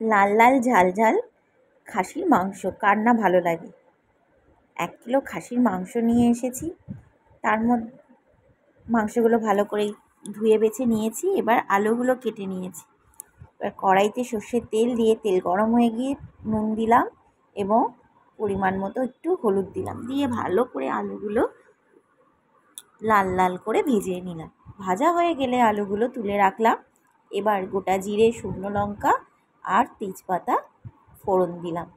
লাল লাল ঝাল ঝাল খাসির মাংস কার না ভালো লাগে। 1 কিলো খাসির মাংস নিয়ে এসেছি। তার মধ্যে মাংসগুলো ভালো করে ধুয়ে বেছে নিয়েছি। এবার আলুগুলো কেটে নিয়েছি। এবার কড়াইতে সর্ষের তেল দিয়ে তেল গরম হয়ে গিয়ে নুন দিলাম এবং পরিমাণ মতো একটু হলুদ দিলাম, দিয়ে ভালো করে আলুগুলো লাল লাল করে ভেজে নিলাম। ভাজা হয়ে গেলে আলুগুলো তুলে রাখলাম। এবার গোটা জিরে, শুকনো লঙ্কা আর তেজপাতা ফোড়ন দিলাম।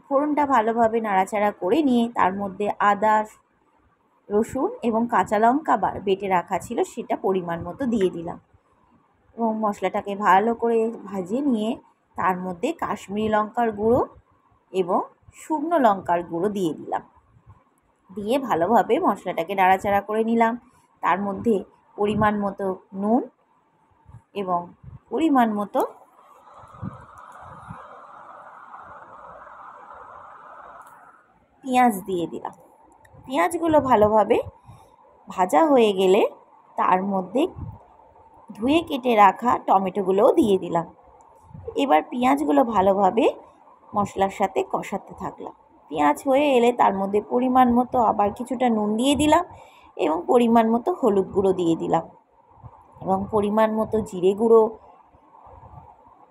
ফোড়নটা ভালোভাবে নাড়াচাড়া করে নিয়ে তার মধ্যে আদা, রসুন এবং কাঁচা লঙ্কা বেটে রাখা ছিল সেটা পরিমাণ মতো দিয়ে দিলাম এবং মশলাটাকে ভালো করে ভাজিয়ে নিয়ে তার মধ্যে কাশ্মীরি লঙ্কার গুঁড়ো এবং শুকনো লঙ্কার গুঁড়ো দিয়ে দিলাম। দিয়ে ভালোভাবে মশলাটাকে নাড়াচাড়া করে নিলাম। তার মধ্যে পরিমাণ মতো নুন এবং পরিমাণ মতো পেঁয়াজ দিয়ে দিলাম। পেঁয়াজগুলো ভালোভাবে ভাজা হয়ে গেলে তার মধ্যে ধুয়ে কেটে রাখা টমেটোগুলোও দিয়ে দিলাম। এবার পেঁয়াজগুলো ভালোভাবে মশলার সাথে কষাতে থাকলাম। পেঁয়াজ হয়ে এলে তার মধ্যে পরিমাণ মতো আবার কিছুটা নুন দিয়ে দিলাম এবং পরিমাণ মতো হলুদ গুঁড়ো দিয়ে দিলাম এবং পরিমাণ মতো জিরে গুঁড়ো,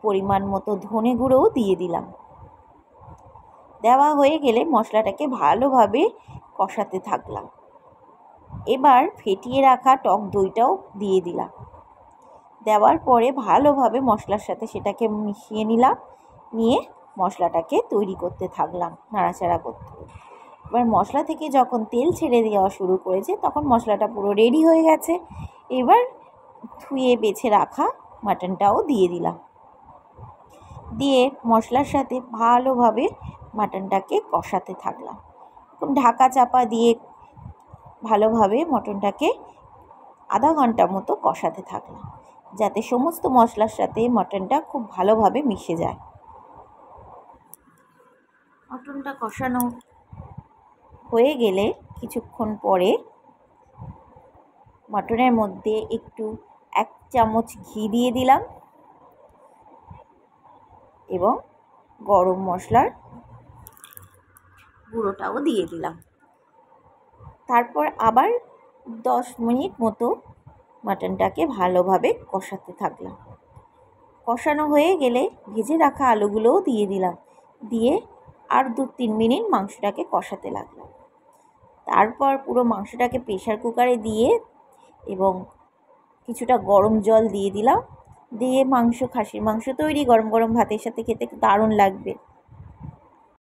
পরিমাণ মতো ধনে গুঁড়োও দিয়ে দিলাম। দেওয়া হয়ে গেলে মশলাটাকে ভালোভাবে কষাতে থাকলাম। এবার ফেটিয়ে রাখা টক দইটাও দিয়ে দিলাম। দেওয়ার পরে ভালোভাবে মশলার সাথে সেটাকে মিশিয়ে নিলাম, নিয়ে মশলাটাকে তৈরি করতে থাকলাম, নাড়াচাড়া করতে। এবার মশলা থেকে যখন তেল ছেড়ে দেওয়া শুরু করেছে তখন মশলাটা পুরো রেডি হয়ে গেছে। এবার ধুয়ে বেছে রাখা মাটনটাও দিয়ে দিলাম, দিয়ে মশলার সাথে ভালোভাবে মাটনটাকে কষাতে থাকলাম। ঢাকা চাপা দিয়ে ভালোভাবে মটনটাকে আধা ঘন্টা মতো কষাতে থাকলাম, যাতে সমস্ত মশলার সাথে মটনটা খুব ভালোভাবে মিশে যায়। মটনটা কষানো হয়ে গেলে কিছুক্ষণ পরে মটনের মধ্যে একটু 1 চামচ ঘি দিয়ে দিলাম এবং গরম মশলার গুঁড়োটাও দিয়ে দিলাম। তারপর আবার 10 মিনিট মতো মাটনটাকে ভালোভাবে কষাতে থাকলাম। কষানো হয়ে গেলে ভেজে রাখা আলুগুলোও দিয়ে দিলাম, দিয়ে আর 2-3 মিনিট মাংসটাকে কষাতে লাগলাম। তারপর পুরো মাংসটাকে প্রেশার কুকারে দিয়ে এবং কিছুটা গরম জল দিয়ে দিলাম, দিয়ে খাসির মাংস তৈরি। গরম গরম ভাতের সাথে খেতে দারুণ লাগবে।